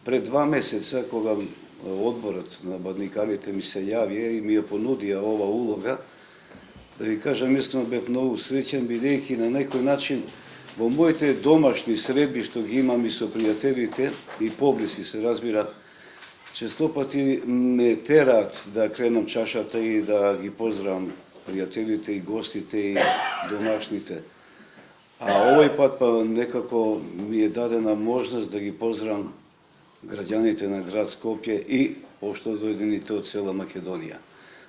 Пред 2 месеца, кога одборот на бадникарите ми се јави и ми ја понудија ова улога, да ви кажам искрено бев многу среќен, бидејќи на некој начин во моите домашни средби што ги имам и со пријателите и поблиски се разбира, честопати ме тераат да кренам чашата и да ги поздравам пријателите и гостите и домашните. А овој пат па некако ми е дадена можност да ги поздравам граѓаните на град Скопје и општо дојдените од цела Македонија.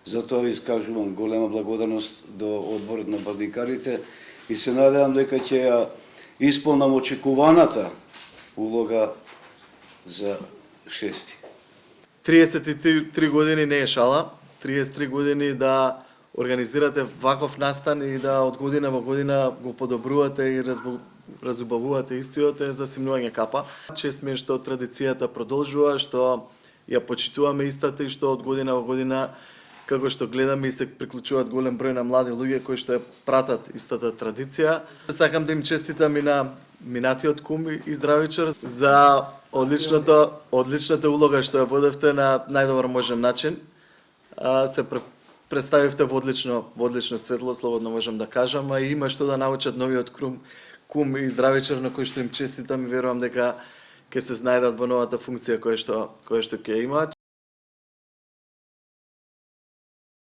Затоа ви искажувам голема благодарност до одборот на бадникарите и се надевам дека ќе ја исполнам очекуваната улога за 6. 33 години не е шала, 33 години да организирате ваков настан и да од година во година го подобрувате и разубавувате истиот е за симнување капа. Чест ми е што традицијата продолжува, што ја почитуваме истата и што од година во година, како што гледаме и се приклучуваат голем број на млади луѓе кои што ја пратат истата традиција. Сакам да им честитам и на минатиот кум и здравичар за одличната улога што ја водевте на најдобар можен начин. Се представивте во одлично светло, слободно можам да кажам, а има што да научат новиот кум и здравичар на кој што им честитам и верувам дека ќе се знајдат во новата функција која што ќе имаат.